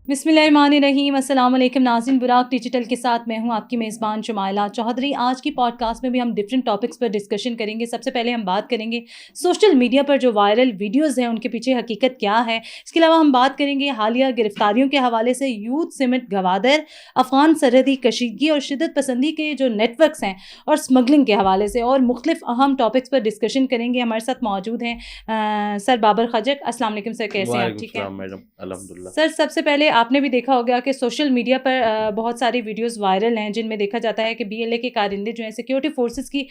بسم اللہ الرحمن الرحیم. السلام علیکم ناظرین, براق ڈیجیٹل کے ساتھ میں ہوں آپ کی میزبان شمائلہ چودھری. آج کی پوڈ کاسٹ میں بھی ہم ڈفرینٹ ٹاپکس پر ڈسکشن کریں گے. سب سے پہلے ہم بات کریں گے سوشل میڈیا پر جو وائرل ویڈیوز ہیں ان کے پیچھے حقیقت کیا ہے. اس کے علاوہ ہم بات کریں گے حالیہ گرفتاریوں کے حوالے سے یوتھ سمٹ گوادر, افغان سرحدی کشیدگی اور شدت پسندی کے جو نیٹ ورکس ہیں اور اسمگلنگ کے حوالے سے, اور مختلف اہم ٹاپکس پر ڈسکشن کریں گے. ہمارے ساتھ موجود ہیں سر بابر خجک. السلام علیکم سر, کیسے ہیں آپ؟ ٹھیک ہے الحمدللہ. سر, سب سے پہلے آپ نے بھی دیکھا ہوگا کہ سوشل میڈیا پر بہت ساری ویڈیوز وائرل ہیں جن میں دیکھا جاتا ہے کہ بی ایل اے کے کارندے جو ہیں سیکیورٹی فورسز کی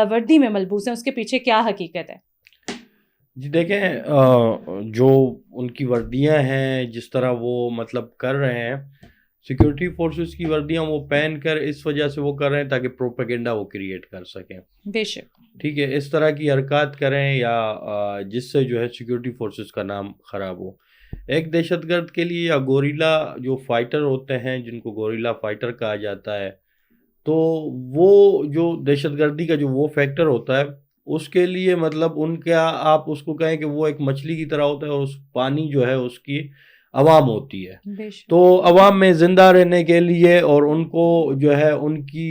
وردی میں ملبوس ہیں. اس کے پیچھے کیا حقیقت ہے؟ جی دیکھیں, جو ان کی وردیاں ہیں, جس طرح وہ مطلب کر رہے ہیں, سیکیورٹی فورسز کی وردیاں وہ پہن کر اس وجہ سے وہ کر رہے ہیں تاکہ پروپیگنڈا وہ کریٹ کر سکیں. بے شک. ٹھیک ہے, اس طرح کی حرکات کریں یا جس سے جو ہے سیکیورٹی فورسز کا نام خراب ہو. ایک دہشت گرد کے لیے یا گوریلا جو فائٹر ہوتے ہیں, جن کو گوریلا فائٹر کہا جاتا ہے, تو وہ جو دہشت گردی کا جو وہ فیکٹر ہوتا ہے, اس کے لیے مطلب ان کا آپ اس کو کہیں کہ وہ ایک مچھلی کی طرح ہوتا ہے, اور اس پانی جو ہے اس کی عوام ہوتی ہے. تو عوام میں زندہ رہنے کے لیے اور ان کو جو ہے ان کی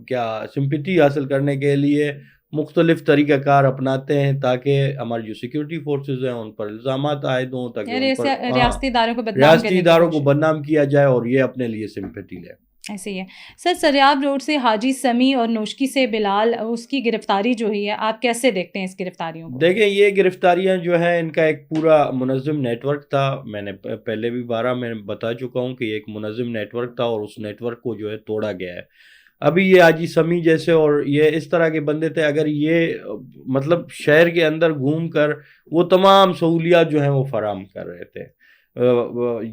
کیا سمپیتی حاصل کرنے کے لیے مختلف طریقہ کار اپناتے ہیں تاکہ ہماری جو سیکیورٹی فورسز ہیں ان پر الزامات عائد ہوں, تاکہ ان پر ریاستی اداروں کو بدنام ریاستی اداروں کو بدنام کیا جائے اور یہ اپنے لیے سمپیتی لے. ایسے ہی ہے. سر, سریاب روڈ سے حاجی سمیع اور نوشکی سے بلال, اس کی گرفتاری جو ہوئی ہے, آپ کیسے دیکھتے ہیں اس گرفتاریوں کو؟ دیکھیں, یہ گرفتاریاں جو ہیں ان کا ایک پورا منظم نیٹ ورک تھا. میں نے پہلے بھی میں بتا چکا ہوں کہ یہ ایک منظم نیٹ ورک تھا اور اس نیٹ ورک کو جو ہے توڑا گیا ہے. ابھی یہ حاجی سمیع جیسے اور یہ اس طرح کے بندے تھے, اگر یہ مطلب شہر کے اندر گھوم کر وہ تمام سہولیات جو ہیں وہ فراہم کر رہے تھے,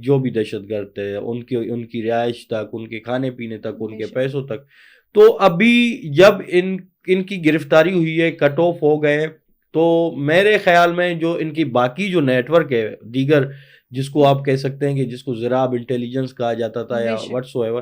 جو بھی دہشت گرد تھے, ان کی رہائش تک, ان کے کھانے پینے تک, ان کے پیسوں تک. تو ابھی جب ان کی گرفتاری ہوئی ہے, کٹ آف ہو گئے, تو میرے خیال میں جو ان کی باقی جو نیٹ ورک ہے دیگر, جس کو آپ کہہ سکتے ہیں کہ جس کو ذراب انٹیلیجنس کہا جاتا تھا یا واٹس ایور,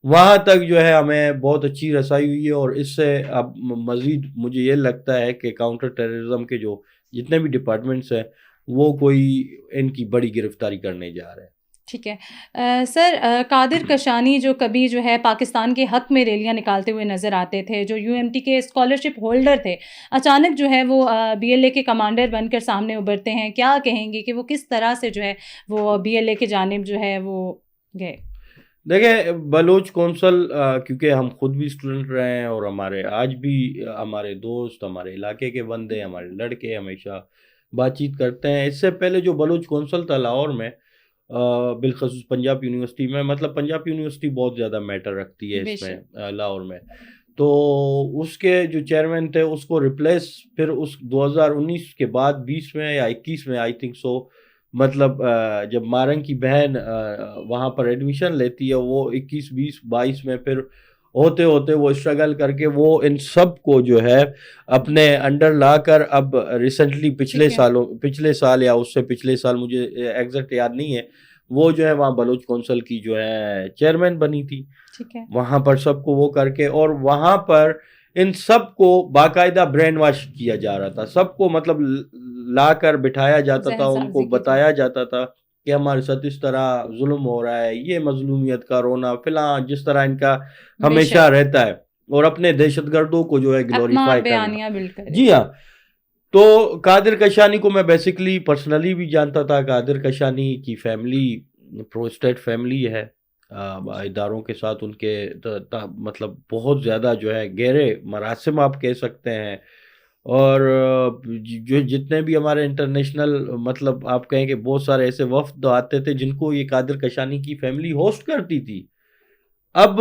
وہاں تک جو ہے ہمیں بہت اچھی رسائی ہوئی ہے. اور اس سے اب مزید مجھے یہ لگتا ہے کہ کاؤنٹر ٹیررزم کے جو جتنے بھی ڈپارٹمنٹس ہیں وہ کوئی ان کی بڑی گرفتاری کرنے جا رہے ہیں. ٹھیک ہے. سر, قادر کشانی جو کبھی جو ہے پاکستان کے حق میں ریلیاں نکالتے ہوئے نظر آتے تھے, جو یو ایم ٹی کے اسکالرشپ ہولڈر تھے, اچانک جو ہے وہ بی ایل اے کے کمانڈر بن کر سامنے ابھرتے ہیں. کیا کہیں گے کہ وہ کس طرح سے جو ہے وہ بی ایل اے کے جانب جو ہے وہ گئے؟ دیکھیں, بلوچ کونسل, کیونکہ ہم خود بھی اسٹوڈنٹ رہے ہیں اور ہمارے آج بھی ہمارے دوست, ہمارے علاقے کے بندے, ہمارے لڑکے ہمیشہ بات چیت کرتے ہیں. اس سے پہلے جو بلوچ کونسل تھا لاہور میں, بالخصوص پنجاب یونیورسٹی میں, مطلب پنجاب یونیورسٹی بہت زیادہ میٹر رکھتی ہے اس میں لاہور میں, تو اس کے جو چیئرمین تھے اس کو ریپلیس پھر اس 2019 کے بعد 20 میں یا 21 میں آئی تھنک سو, مطلب جب مارنگ کی بہن وہاں پر ایڈمیشن لیتی ہے, وہ 21 20 22 میں پھر ہوتے ہوتے وہ اسٹرگل کر کے وہ ان سب کو جو ہے اپنے انڈر لا کر, اب ریسنٹلی پچھلے سال یا اس سے پچھلے سال, مجھے ایگزیکٹ یاد نہیں ہے, وہ جو ہے وہاں بلوچ کونسل کی جو ہے چیئرمین بنی تھی. وہاں پر سب کو وہ کر کے, اور وہاں پر ان سب کو باقاعدہ برین واش کیا جا رہا تھا. سب کو مطلب لا کر بٹھایا جاتا تھا, ان کو بتایا جاتا تھا کہ ہمارے ساتھ اس طرح ظلم ہو رہا ہے, یہ مظلومیت کا رونا فلاں, جس طرح ان کا ہمیشہ رہتا ہے, اور اپنے دہشت گردوں کو جو ہے گلوریفائی کرنا. جی ہاں. تو قادر کشانی کو میں بیسیکلی پرسنلی بھی جانتا تھا. قادر کشانی کی فیملی پرو اسٹیٹ فیملی ہے, اداروں کے ساتھ ان کے مطلب بہت زیادہ جو ہے گہرے مراسم آپ کہہ سکتے ہیں. اور جو جتنے بھی ہمارے انٹرنیشنل مطلب آپ کہیں کہ بہت سارے ایسے وفد آتے تھے جن کو یہ قادر کشانی کی فیملی ہوسٹ کرتی تھی. اب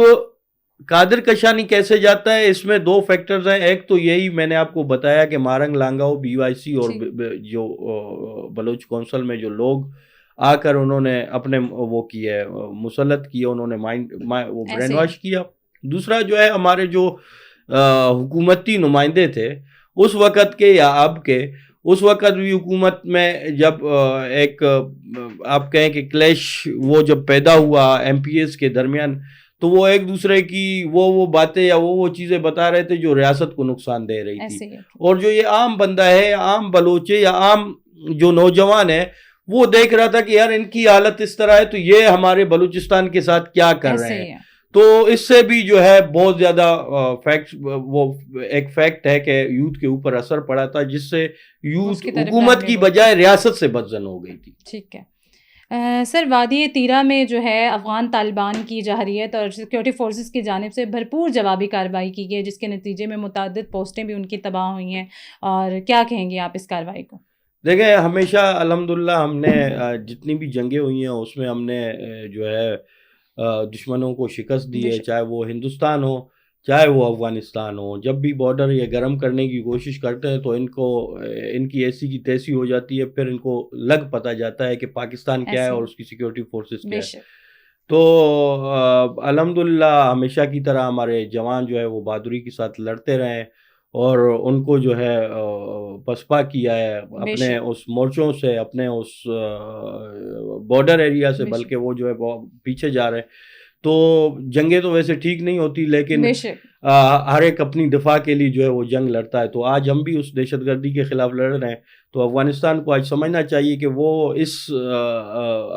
قادر کشانی کیسے جاتا ہے, اس میں دو فیکٹرز ہیں. ایک تو یہی میں نے آپ کو بتایا کہ مارنگ لانگاؤ, بی وائی سی اور جو بلوچ کونسل میں جو لوگ آ کر انہوں نے اپنے وہ کیے, مسلط کیے, انہوں نے وہ برین واش کیا. دوسرا جو ہے ہمارے جو حکومتی نمائندے تھے اس وقت کے یا اب کے, اس وقت بھی حکومت میں جب ایک آپ کہیں کہ کلیش وہ جب پیدا ہوا ایم پی ایس کے درمیان, تو وہ ایک دوسرے کی وہ باتیں یا وہ چیزیں بتا رہے تھے جو ریاست کو نقصان دے رہی تھی. اور جو یہ عام بندہ ہے, عام بلوچے یا عام جو نوجوان ہے, وہ دیکھ رہا تھا کہ یار ان کی حالت اس طرح ہے تو یہ ہمارے بلوچستان کے ساتھ کیا کر رہے ہیں. تو اس سے بھی جو ہے بہت زیادہ وہ ایک فیکٹ ہے کہ یوتھ کے اوپر اثر پڑا تھا, جس سے یوتھ حکومت کی بجائے ریاست سے بدظن ہو گئی تھی. ٹھیک ہے سر, وادی تیرا میں جو ہے افغان طالبان کی جارحیت اور سیکورٹی فورسز کی جانب سے بھرپور جوابی کارروائی کی گئی, جس کے نتیجے میں متعدد پوسٹیں بھی ان کی تباہ ہوئی ہیں, اور کیا کہیں گے آپ اس کارروائی کو؟ دیکھیں, ہمیشہ الحمدللہ ہم نے جتنی بھی جنگیں ہوئی ہیں اس میں ہم نے جو ہے دشمنوں کو شکست دی ہے, چاہے وہ ہندوستان ہو چاہے وہ افغانستان ہو. جب بھی بارڈر یہ گرم کرنے کی کوشش کرتے ہیں تو ان کی ایسی کی تیسی ہو جاتی ہے, پھر ان کو لگ پتہ جاتا ہے کہ پاکستان کیا ہے اور اس کی سیکورٹی فورسز کیا ہے. تو الحمدللہ ہمیشہ کی طرح ہمارے جوان جو ہے وہ بہادری کے ساتھ لڑتے رہے اور ان کو جو ہے پسپا کیا ہے اپنے اس مورچوں سے, اپنے اس بارڈر ایریا سے, بلکہ وہ جو ہے پیچھے جا رہے ہیں. تو جنگیں تو ویسے ٹھیک نہیں ہوتی, لیکن ہر ایک اپنی دفاع کے لیے جو ہے وہ جنگ لڑتا ہے. تو آج ہم بھی اس دہشت گردی کے خلاف لڑ رہے ہیں. تو افغانستان کو آج سمجھنا چاہیے کہ وہ اس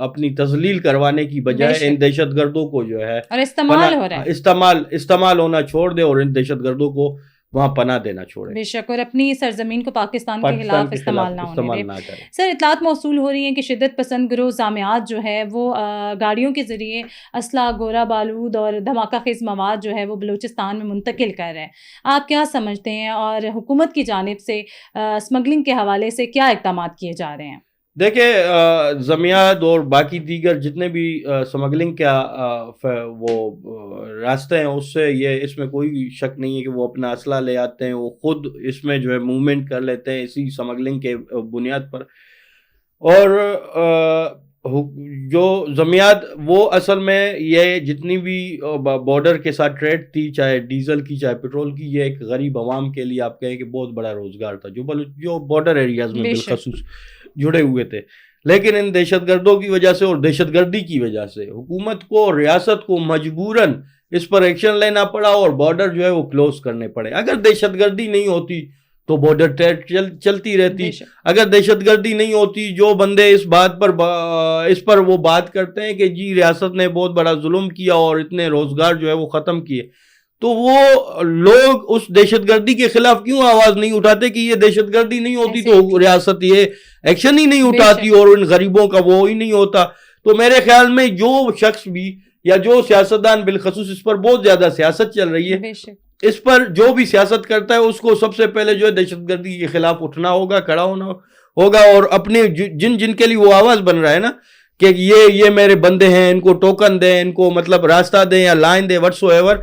اپنی تذلیل کروانے کی بجائے ان دہشت گردوں کو جو ہے استعمال ہونا چھوڑ دے اور ان دہشت گردوں کو وہاں پناہ دینا چھوڑے. بے شک, اور اپنی سرزمین کو پاکستان کے خلاف استعمال نہ ہونے دے. سر, اطلاعات موصول ہو رہی ہیں کہ شدت پسند گروہ جامعات جو ہے وہ گاڑیوں کے ذریعے اسلحہ, گولہ بارود اور دھماکہ خیز مواد جو ہے وہ بلوچستان میں منتقل کر رہے ہیں. آپ کیا سمجھتے ہیں, اور حکومت کی جانب سے اسمگلنگ کے حوالے سے کیا اقدامات کیے جا رہے ہیں؟ دیکھیں, زمیات اور باقی دیگر جتنے بھی سمگلنگ کا وہ راستے ہیں اس میں کوئی شک نہیں ہے کہ وہ اپنا اسلحہ لے آتے ہیں, وہ خود اس میں جو ہے موومنٹ کر لیتے ہیں اسی سمگلنگ کے بنیاد پر. اور جو زمیات وہ اصل میں یہ جتنی بھی بارڈر کے ساتھ ٹریڈ تھی, چاہے ڈیزل کی چاہے پیٹرول کی, یہ ایک غریب عوام کے لیے آپ کہیں کہ بہت بڑا روزگار تھا جو بارڈر ایریاز میں بالخصوص جڑے ہوئے تھے. لیکن ان دہشت گردوں کی وجہ سے اور دہشت گردی کی وجہ سے حکومت کو اور ریاست کو مجبوراً اس پر ایکشن لینا پڑا اور بارڈر جو ہے وہ کلوز کرنے پڑے. اگر دہشت گردی نہیں ہوتی تو بارڈر ٹریڈ چلتی رہتی. اگر دہشت گردی نہیں ہوتی, جو بندے اس پر وہ بات کرتے ہیں کہ جی ریاست نے بہت بڑا ظلم کیا اور اتنے روزگار جو ہے وہ ختم کیے, تو وہ لوگ اس دہشت گردی کے خلاف کیوں آواز نہیں اٹھاتے کہ یہ دہشت گردی نہیں ہوتی تو ریاست یہ ایکشن ہی نہیں اٹھاتی اور ان غریبوں کا وہ ہی نہیں ہوتا. تو میرے خیال میں جو شخص بھی یا جو سیاستدان, بالخصوص اس پر بہت زیادہ سیاست چل رہی ہے, اس پر جو بھی سیاست کرتا ہے اس کو سب سے پہلے جو ہے دہشت گردی کے خلاف اٹھنا ہوگا, کھڑا ہونا ہوگا, اور اپنے جن کے لیے وہ آواز بن رہا ہے نا کہ یہ میرے بندے ہیں, ان کو ٹوکن دیں, ان کو مطلب راستہ دیں یا لائن دیں, وٹس ایور,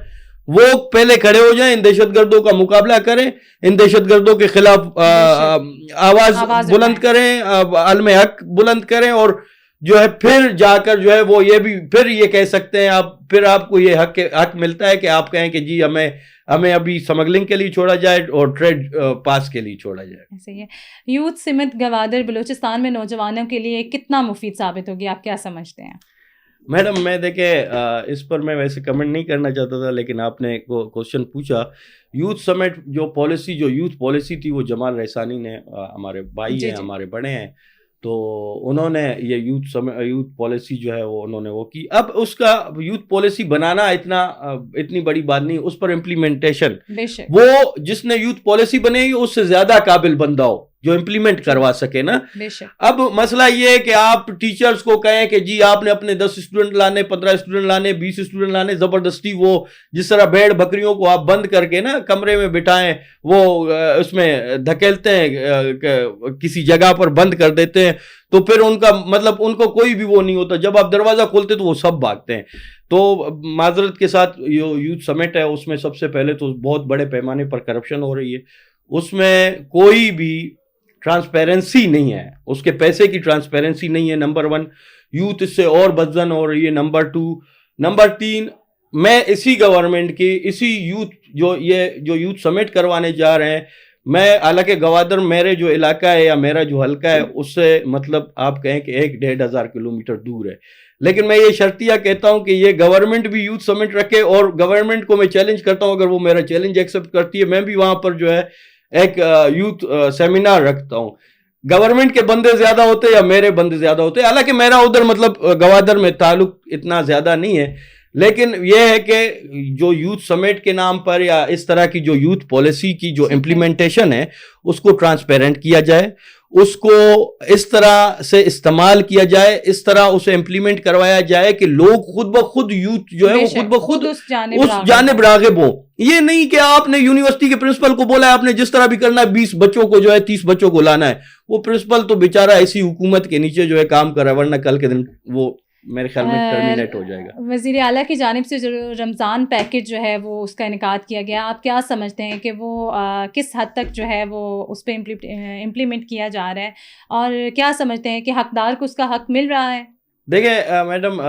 وہ پہلے کھڑے ہو جائیں, ان دہشت گردوں کا مقابلہ کریں, ان دہشت گردوں کے خلاف آواز بلند کریں, علم حق بلند کریں, اور جو ہے پھر جا کر جو ہے وہ پھر یہ کہہ سکتے ہیں پھر آپ کو یہ حق ملتا ہے کہ آپ کہیں کہ جی ہمیں ابھی سمگلنگ کے لیے چھوڑا جائے اور ٹریڈ پاس کے لیے چھوڑا جائے. ایسے ہی ہے. یوتھ سمت گوادر بلوچستان میں نوجوانوں کے لیے کتنا مفید ثابت ہوگی, آپ کیا سمجھتے ہیں؟ میڈم, میں دیکھیں اس پر میں ویسے کمنٹ نہیں کرنا چاہتا تھا, لیکن آپ نے کوشچن پوچھا. یوتھ سمٹ جو یوتھ پالیسی تھی وہ جمال رحسانی نے, ہمارے بھائی ہیں, ہمارے بڑے ہیں, تو انہوں نے یہ یوتھ پالیسی جو ہے وہ انہوں نے وہ کی. اب اس کا یوتھ پالیسی بنانا اتنی بڑی بات نہیں, اس پر امپلیمنٹیشن, وہ جس نے یوتھ پالیسی بنائی اس سے زیادہ قابل بندہ ہو جو امپلیمنٹ کروا سکے نا. اب مسئلہ یہ ہے کہ آپ ٹیچرز کو کہیں کہ جی آپ نے اپنے 10 اسٹوڈنٹ لانے, 15 اسٹوڈنٹ لانے, 20 اسٹوڈنٹ لانے, زبردستی وہ جس طرح بھیڑ بکریوں کو آپ بند کر کے نا کمرے میں بٹھائیں, وہ اس میں دھکیلتے ہیں, کسی جگہ پر بند کر دیتے ہیں, تو پھر ان کا مطلب ان کو کوئی بھی وہ نہیں ہوتا. جب آپ دروازہ کھولتے تو وہ سب بھاگتے ہیں. تو معذرت کے ساتھ یوتھ سمٹ ہے, اس میں سب سے پہلے تو بہت بڑے پیمانے پر کرپشن ہو رہی ہے, اس میں کوئی بھی ٹرانسپیرنسی نہیں ہے, اس کے پیسے کی ٹرانسپیرنسی نہیں ہے. نمبر 1, یوتھ اس سے اور بدظن ہو رہی ہے. نمبر 2, نمبر 3, میں اسی گورنمنٹ کی اسی یوتھ جو یوتھ سمٹ کروانے جا رہے ہیں, میں حالانکہ گوادر میرے جو علاقہ ہے یا میرا جو حلقہ ہے اس سے مطلب آپ کہیں کہ 1-1.5 ہزار کلومیٹر دور ہے, لیکن میں یہ شرطیہ کہتا ہوں کہ یہ گورنمنٹ بھی یوتھ سمٹ رکھے, اور گورنمنٹ کو میں چیلنج کرتا ہوں, اگر وہ میرا چیلنج ایکسیپٹ کرتی ہے, میں بھی وہاں پر جو ہے ایک یوتھ سیمینار رکھتا ہوں. گورنمنٹ کے بندے زیادہ ہوتے یا میرے بندے زیادہ ہوتے. حالانکہ میرا ادھر مطلب گوادر میں تعلق اتنا زیادہ نہیں ہے, لیکن یہ ہے کہ جو یوتھ سمٹ کے نام پر یا اس طرح کی جو یوتھ پالیسی کی جو امپلیمنٹیشن ہے اس کو ٹرانسپیرنٹ کیا جائے, اس کو اس طرح سے استعمال کیا جائے, اس طرح اسے امپلیمنٹ کروایا جائے کہ لوگ خود بخود یوتھ جو ہے وہ خود بخود اس جانب راغب ہوں. یہ نہیں کہ آپ نے یونیورسٹی کے پرنسپل کو بولا ہے آپ نے جس طرح بھی کرنا ہے 20 بچوں کو جو ہے 30 بچوں کو لانا ہے, وہ پرنسپل تو بیچارہ ایسی حکومت کے نیچے جو ہے کام کر رہا ہے, ورنہ کل کے دن وہ میرے خیال میں ٹرمینیٹ ہو جائے گا. وزیر اعلیٰ کی جانب سے جو رمضان پیکج جو ہے وہ اس کا انعقاد کیا گیا, آپ کیا سمجھتے ہیں کہ وہ کس حد تک جو ہے وہ اس پہ امپلیمنٹ کیا جا رہا ہے, اور کیا سمجھتے ہیں کہ حقدار کو اس کا حق مل رہا ہے؟ دیکھیں میڈم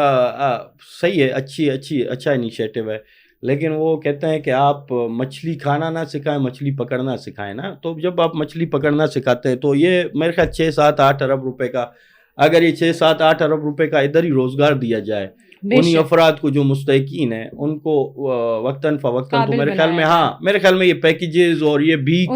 صحیح ہے, اچھا انیشیٹو ہے, لیکن وہ کہتے ہیں کہ آپ مچھلی کھانا نہ سکھائیں مچھلی پکڑنا سکھائیں نا. تو جب آپ مچھلی پکڑنا سکھاتے ہیں تو یہ میرے خیال 6-7-8 ارب روپے کا, اگر یہ 6-7-8 ارب روپے کا ادھر ہی روزگار دیا جائے انہی افراد کو جو مستحقین ہیں ان کو وقتاً فوقتاً, تو میرے خیال میں میرے خیال میں یہ پیکیجز اور یہ بھیک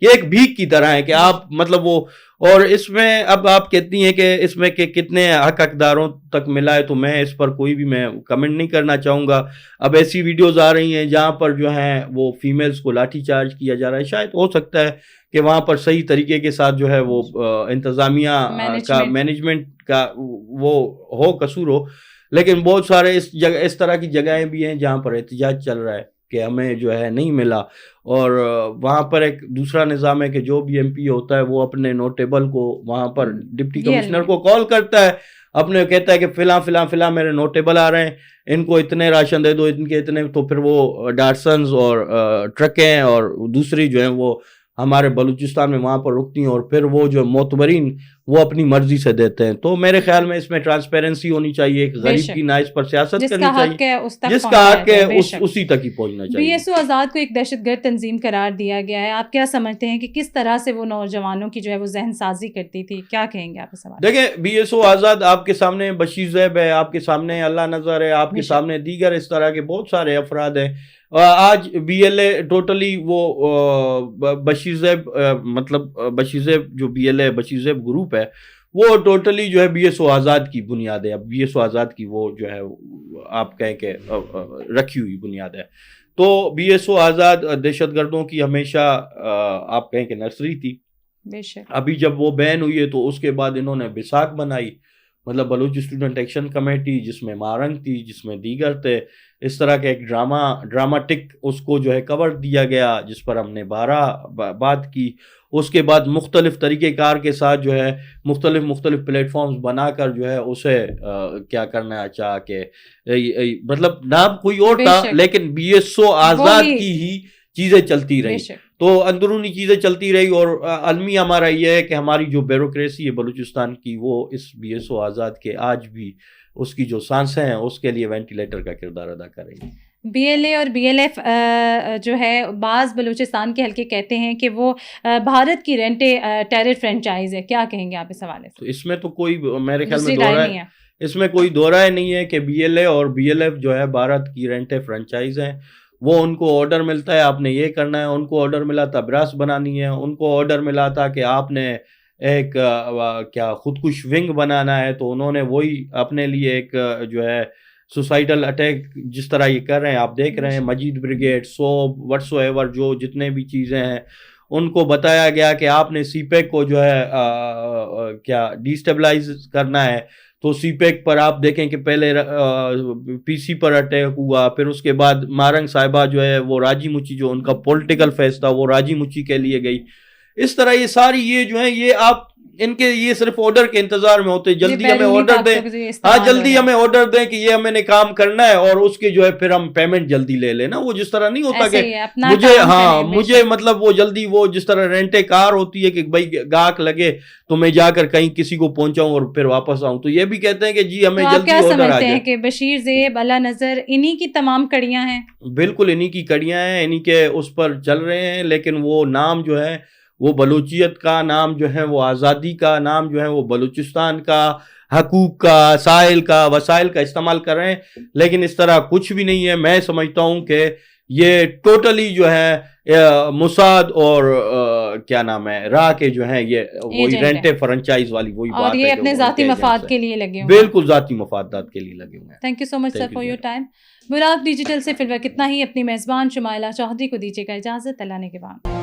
یہ ایک بھیک کی طرح ہے کہ آپ مطلب وہ, اور اس میں اب آپ کہتی ہیں کہ اس میں کہ کتنے حقداروں تک ملا ہے, تو میں اس پر کوئی بھی میں کمنٹ نہیں کرنا چاہوں گا. اب ایسی ویڈیوز آ رہی ہیں جہاں پر جو ہیں وہ فیمیلز کو لاٹھی چارج کیا جا رہا ہے, شاید ہو سکتا ہے کہ وہاں پر صحیح طریقے کے ساتھ جو ہے وہ انتظامیہ کا مینجمنٹ کا وہ ہو قصور ہو, لیکن بہت سارے اس طرح کی جگہیں بھی ہیں جہاں پر احتجاج چل رہا ہے کہ ہمیں جو ہے نہیں ملا, اور وہاں پر ایک دوسرا نظام ہے کہ جو بھی ایم پی ہوتا ہے وہ اپنے نوٹیبل کو وہاں پر ڈپٹی کمشنر کو کال کرتا ہے, اپنے کہتا ہے کہ فلاں میرے نوٹیبل آ رہے ہیں, ان کو اتنے راشن دے دو, ان کے اتنے, تو پھر وہ ڈارسنز اور ٹرکیں اور دوسری جو ہیں وہ ہمارے بلوچستان میں وہاں پر رکتی ہیں, اور پھر وہ جو معتبرین وہ اپنی مرضی سے دیتے ہیں. تو میرے خیال میں اس میں ٹرانسپیرنسی ہونی چاہیے, ایک غریب کی نہ اس پر سیاست کرنی چاہیے, جس کا حق ہے اسی تک ہی پہنچنا چاہیے. بی ایس او آزاد کو ایک دہشت گرد تنظیم قرار دیا گیا ہے, آپ کیا سمجھتے ہیں کہ کس طرح سے وہ نوجوانوں کی جو ہے وہ ذہن سازی کرتی تھی, کیا کہیں گے آپ اس سوال؟ دیکھیں بی ایس او آزاد آپ کے سامنے بشیر زیب ہے, آپ کے سامنے اللہ نظر ہے, آپ کے سامنے دیگر اس طرح کے بہت سارے افراد ہیں. آج بی ایل اے ٹوٹلی وہ بشیر زیب مطلب بشیر زیب جو بی ایل اے بشیر زیب گروپ ہے وہ ٹوٹلی جو ہے بی ایس او آزاد کی بنیاد ہے. اب بی ایس او آزاد کی وہ جو ہے آپ کہیں کہ رکھی ہوئی بنیاد ہے. تو بی ایس او آزاد دہشت گردوں کی ہمیشہ آپ کہیں کہ نرسری تھی. ابھی جب وہ بین ہوئی ہے تو اس کے بعد انہوں نے بیساکھ بنائی, مطلب بلوچ اسٹوڈنٹ ایکشن کمیٹی, جس میں مارنگ تھی, جس میں دیگر تھے. اس طرح کا ایک ڈراماٹک اس کو جو ہے کور دیا گیا, جس پر ہم نے 12 بات کی. اس کے بعد مختلف طریقہ کار کے ساتھ جو ہے مختلف پلیٹ فارمز بنا کر جو ہے اسے کیا کرنا چاہ کہ مطلب نام کوئی اور تھا, لیکن بی ایس او آزاد کی ہی چیزیں چلتی رہی. تو اندرونی چیزیں چلتی رہی, اور المی ہمارا یہ ہے کہ ہماری جو بیوروکریسی ہے بلوچستان کی وہ اس بی ایس او آزاد کے آج بھی اس کی جو سانسیں ہیں اس کے لیے وینٹیلیٹر کا کردار ادا کر رہی ہیں. بی ایل اے اور بی ایل ایف جو ہے بعض بلوچستان کے حلقے کہتے ہیں کہ وہ بھارت کی رینٹے ٹیرر فرینچائز ہے, کیا کہیں گے آپ اس حوالے سے؟ تو اس میں تو کوئی میرے خیال میں دو رائے اس میں کوئی دو رائے نہیں ہے کہ بی ایل اے اور بی ایل ایف جو ہے بھارت کی رینٹے فرینچائز ہیں. وہ ان کو آرڈر ملتا ہے آپ نے یہ کرنا ہے, ان کو آرڈر ملا تھا براس بنانی ہے, ان کو آرڈر ملا تھا کہ آپ نے ایک کیا خودکش ونگ بنانا ہے, تو انہوں نے وہی اپنے لیے ایک جو ہے سوسائٹل اٹیک جس طرح یہ کر رہے ہیں آپ دیکھ رہے ہیں, مجید بریگیڈ سوب وٹس ایور جو جتنے بھی چیزیں ہیں ان کو بتایا گیا کہ آپ نے سی پیک کو جو ہے کیا ڈی اسٹیبلائز کرنا ہے. تو سی پیک پر آپ دیکھیں کہ پہلے پی سی پر اٹیک ہوا, پھر اس کے بعد مارنگ صاحبہ جو ہے وہ راجی مچی جو ان کا پولیٹیکل فیس تھا وہ راجی مچی کے لیے گئی. اس طرح یہ ساری یہ جو ہیں یہ آپ ان کے یہ صرف آرڈر کے انتظار میں ہوتے, جلدی ہمیں آرڈر دیں, جلدی ہمیں آرڈر دیں کہ یہ ہمیں نے کام کرنا ہے, اور اس کے جو ہے پھر ہم پیمنٹ جلدی لے لیں نا. وہ جس طرح نہیں ہوتا کہ مجھے مطلب وہ جلدی وہ جس طرح رینٹے کار ہوتی ہے کہ بھائی گاہک لگے تو میں جا کر کہیں کسی کو پہنچاؤں اور پھر واپس آؤں, تو یہ بھی کہتے ہیں کہ جی ہمیں جلدی آرڈر آ جائے. کیا سمجھتے ہیں کہ بشیر زیب اللہ نظر انہی کی تمام کڑیاں ہیں؟ بالکل انہی کی کڑیاں ہیں, انہی کے اس پر چل رہے ہیں, لیکن وہ نام جو ہے وہ بلوچیت کا نام جو ہے وہ آزادی کا نام جو ہے وہ بلوچستان کا حقوق کا سائل کا وسائل کا استعمال کر رہے ہیں, لیکن اس طرح کچھ بھی نہیں ہے. میں سمجھتا ہوں کہ یہ ٹوٹلی جو ہے موساد اور کیا نام ہے راہ کے جو ہیں یہ وہی Agent رینٹ ہیں. فرنچائز والی وہی بات اور ہے یہ کہ اپنے وہ ذاتی ان کے مفاد agents کے ہیں. لیے لگے ہوئے ہیں. بالکل ذاتی مفادات کے لیے لگے ہوئے ہیں. Thank you so much sir Thank you for so your much. Time. Buraq digital سے فی الوقت اتنا ہی. اپنی میزبان شمائلہ چودھری کو دیجیے گا اجازت. اللہ نے کے بعد.